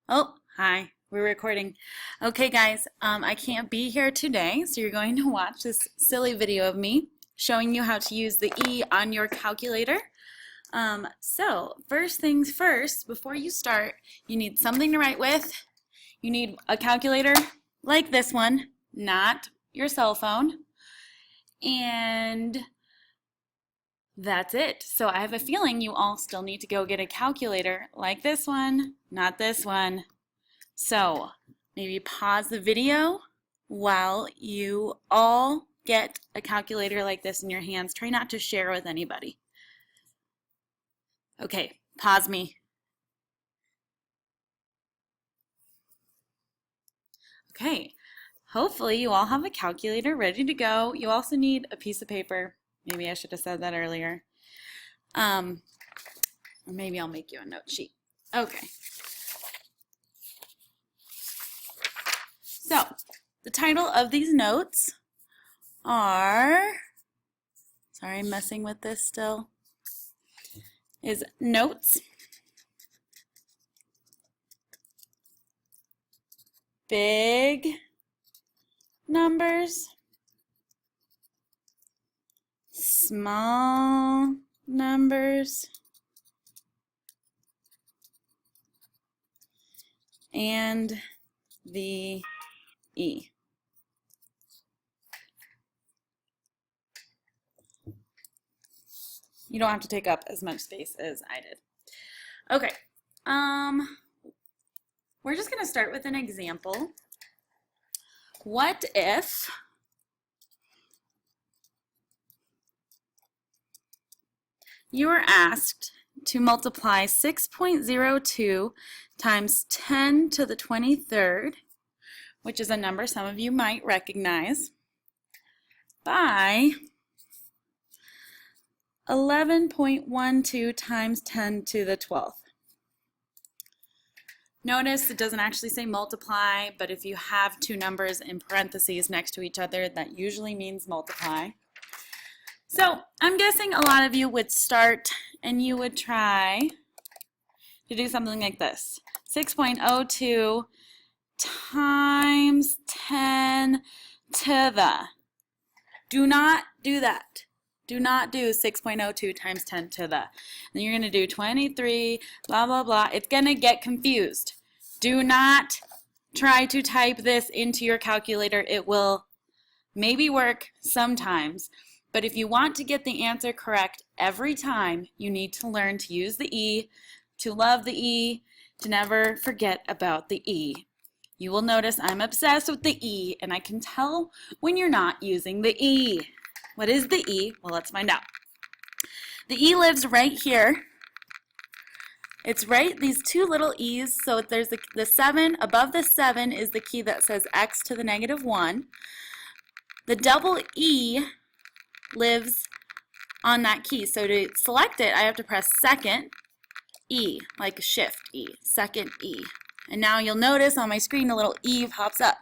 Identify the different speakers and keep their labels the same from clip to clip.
Speaker 1: Oh, hi. We're recording. Okay, guys, I can't be here today, so you're going to watch this silly video of me showing you how to use the E on your calculator. So first things first, before you start, you need something to write with. You need a calculator like this one, not your cell phone. And that's it. So I have a feeling you all still need to go get a calculator like this one, not this one. So maybe pause the video while you all get a calculator like this in your hands. Try not to share with anybody. Okay, pause me. Okay, hopefully you all have a calculator ready to go. You also need a piece of paper. Maybe I should have said that earlier. Or maybe I'll make you a note sheet. Okay. So, the title of these notes are, sorry, I'm messing with this still, is Notes, Big Numbers, Small Numbers, and the E. You don't have to take up as much space as I did. Okay, we're just going to start with an example. What if you were asked to multiply 6.02 times 10 to the 23rd, which is a number some of you might recognize, by 11.12 times 10 to the 12th. Notice it doesn't actually say multiply, but if you have two numbers in parentheses next to each other, that usually means multiply. So I'm guessing a lot of you would start and you would try to do something like this. 6.02 times 10 to the. Do not do that. Do not do 6.02 times 10 to the. Then you're going to do 23, blah, blah, blah. It's going to get confused. Do not try to type this into your calculator. It will maybe work sometimes, but if you want to get the answer correct every time, you need to learn to use the E, to love the E, to never forget about the E. You will notice I'm obsessed with the E, and I can tell when you're not using the E. What is the E? Well, let's find out. The E lives right here. It's right, these two little E's, so there's the 7, above the 7 is the key that says x to the negative 1. The double E lives on that key, so to select it, I have to press second E, like a shift E, second E. And now you'll notice on my screen a little E pops up.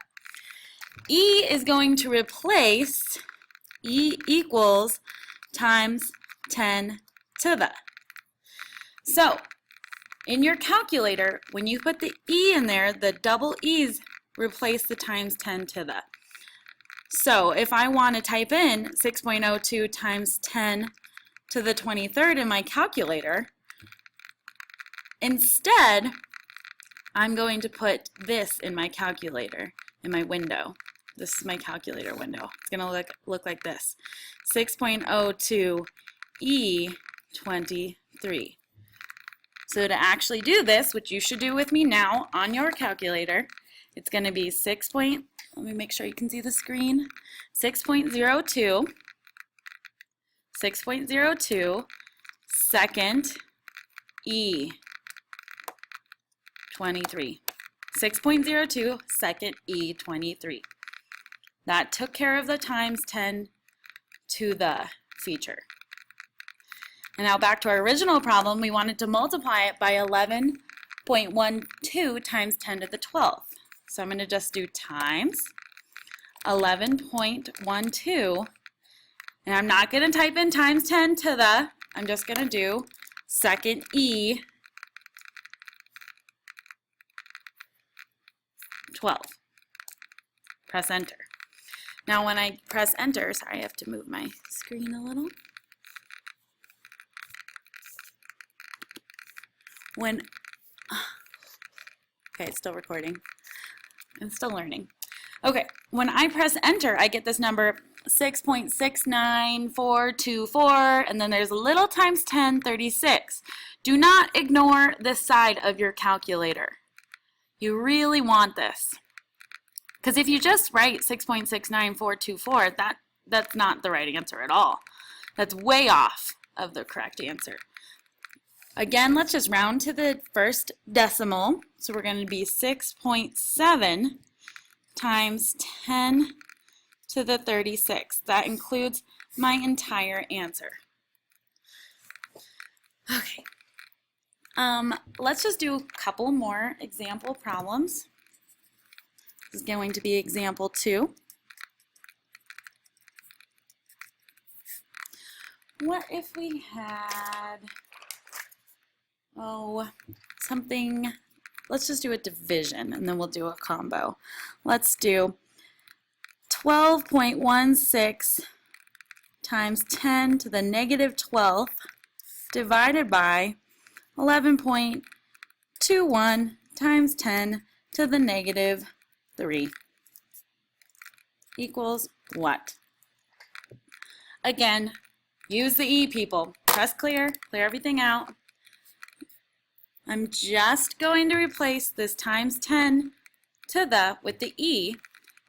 Speaker 1: E is going to replace E equals times 10 to the. So, in your calculator, when you put the E in there, the double E's replace the times 10 to the. So, if I want to type in 6.02 times 10 to the 23rd in my calculator, instead, I'm going to put this in my calculator, in my window. This is my calculator window. It's going to look like this. 6.02 E23. So to actually do this, which you should do with me now on your calculator, it's going to be let me make sure you can see the screen. 6.02, 6.02, second E23. 6.02, second E23. That took care of the times 10 to the feature. And now back to our original problem, we wanted to multiply it by 11.12 times 10 to the 12th. So I'm going to just do times 11.12, and I'm not going to type in times 10 to the, I'm just going to do second E 12. Press enter. Now when I press enter, sorry, I have to move my screen a little. Okay, it's still recording. I'm still learning. Okay, when I press enter, I get this number 6.69424, and then there's a little times 10, 36. Do not ignore this side of your calculator. You really want this. Because if you just write 6.69424, that's not the right answer at all. That's way off of the correct answer. Again, let's just round to the first decimal. So we're going to be 6.7 times 10 to the 36. That includes my entire answer. Okay. Let's just do a couple more example problems. This is going to be example 2. What if we had, something, let's just do a division and then we'll do a combo. Let's do 12.16 times 10 to the negative 12th divided by 11.21 times 10 to the negative 3 equals what? Again, use the E, people. Press clear, clear everything out. I'm just going to replace this times 10 to the with the E,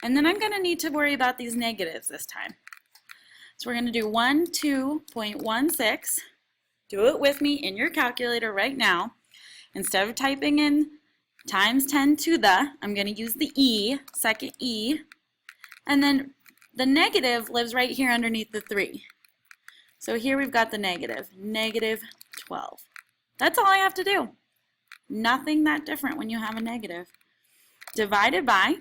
Speaker 1: and then I'm going to need to worry about these negatives this time. So we're going to do 12.16. Do it with me in your calculator right now. Instead of typing in times 10 to the, I'm going to use the E, second E, and then the negative lives right here underneath the 3. So here we've got the negative 12. That's all I have to do. Nothing that different when you have a negative. Divided by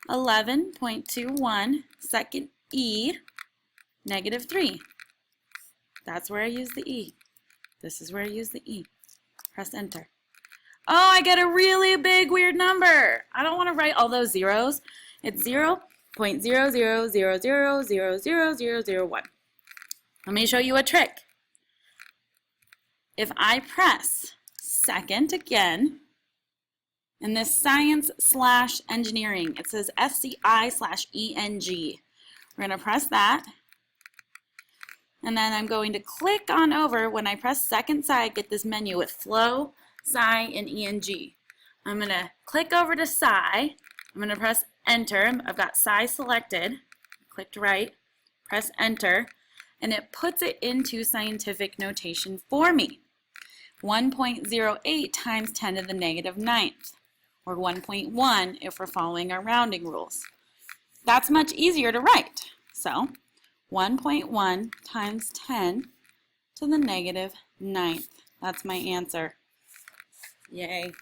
Speaker 1: 11.21, second E, negative 3. That's where I use the E. This is where I use the E. Press enter. Oh, I get a really big weird number. I don't want to write all those zeros. It's 0.000000001. Let me show you a trick. If I press second again, in this science/engineering, it says SCI/ENG. We're going to press that. And then I'm going to click on over. When I press second sci, I get this menu with flow, sci, and ENG. I'm going to click over to sci. I'm going to press enter. I've got sci selected. Clicked right. Press enter. And it puts it into scientific notation for me. 1.08 times 10 to the negative 9th. Or 1.1 if we're following our rounding rules. That's much easier to write. So 1.1 times 10 to the negative 9th. That's my answer. Yay.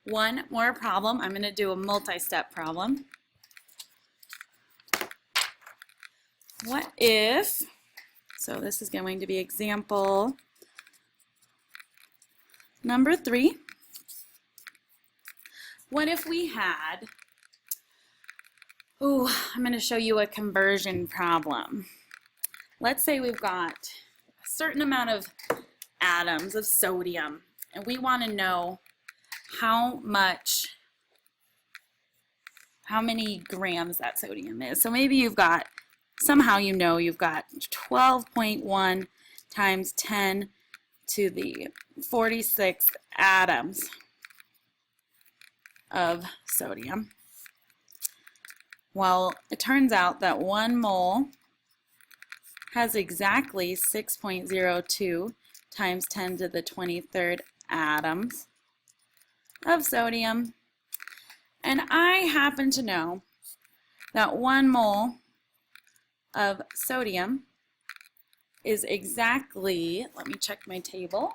Speaker 1: One more problem. I'm going to do a multi-step problem. What if, so this is going to be example number 3. What if we had, I'm going to show you a conversion problem. Let's say we've got a certain amount of atoms of sodium, and we want to know how many grams that sodium is. So maybe you've got, somehow you know you've got 12.1 times 10 to the 46th atoms of sodium. Well, it turns out that 1 mole has exactly 6.02 times 10 to the 23rd atoms of sodium. And I happen to know that 1 mole of sodium is exactly, let me check my table,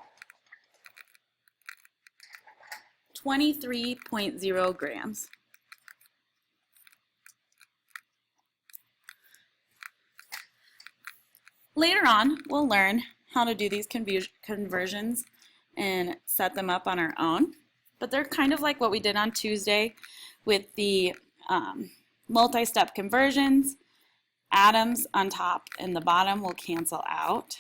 Speaker 1: 23.0 grams. Later on, we'll learn how to do these conversions and set them up on our own. But they're kind of like what we did on Tuesday with the multi-step conversions, atoms on top and the bottom will cancel out.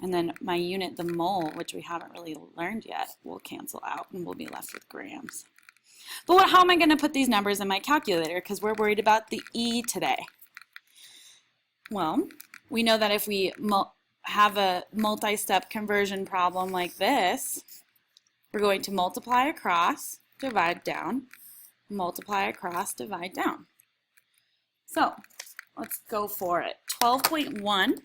Speaker 1: And then my unit, the mole, which we haven't really learned yet, will cancel out and we'll be left with grams. But how am I going to put these numbers in my calculator? Because we're worried about the E today. Well, we know that if we have a multi-step conversion problem like this, we're going to multiply across, divide down, multiply across, divide down. So let's go for it. 12.1,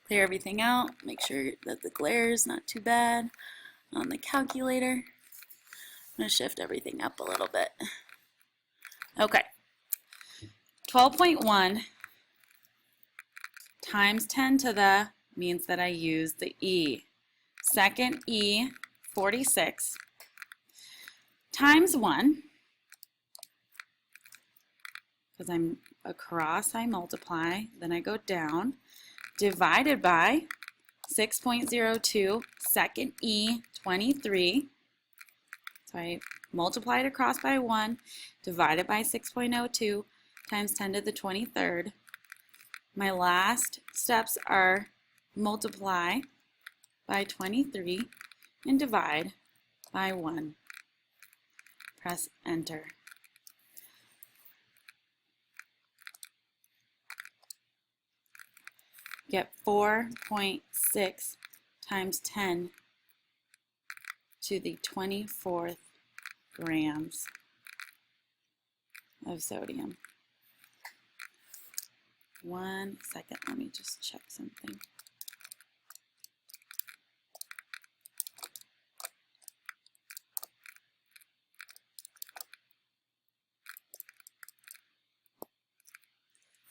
Speaker 1: clear everything out, make sure that the glare is not too bad on the calculator. I'm going to shift everything up a little bit. Okay, 12.1 times 10 to the means that I use the E. Second E, 46, times 1, because I'm across, I multiply, then I go down, divided by 6.02, second E, 23. So I multiplied across by 1, divided by 6.02 times 10 to the 23rd. My last steps are multiply by 23 and divide by 1. Press enter. Get 4.6 times 10 to the 24th grams of sodium. 1 second, let me just check something.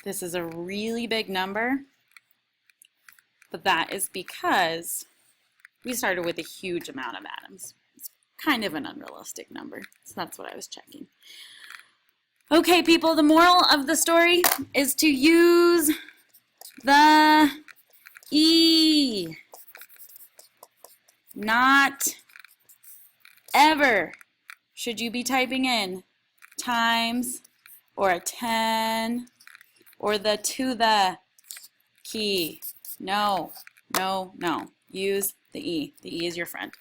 Speaker 1: This is a really big number, but that is because we started with a huge amount of atoms. It's kind of an unrealistic number, so that's what I was checking. Okay, people, the moral of the story is to use the E. Not ever should you be typing in times or a 10 or the to the key. No, no, no. Use the E. The E is your friend.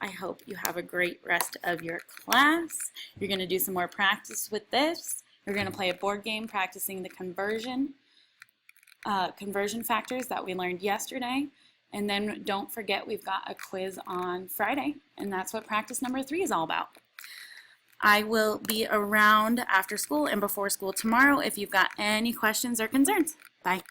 Speaker 1: I hope you have a great rest of your class. You're going to do some more practice with this. You're going to play a board game practicing the conversion factors that we learned yesterday. And then don't forget we've got a quiz on Friday, and that's what practice number 3 is all about. I will be around after school and before school tomorrow if you've got any questions or concerns. Bye.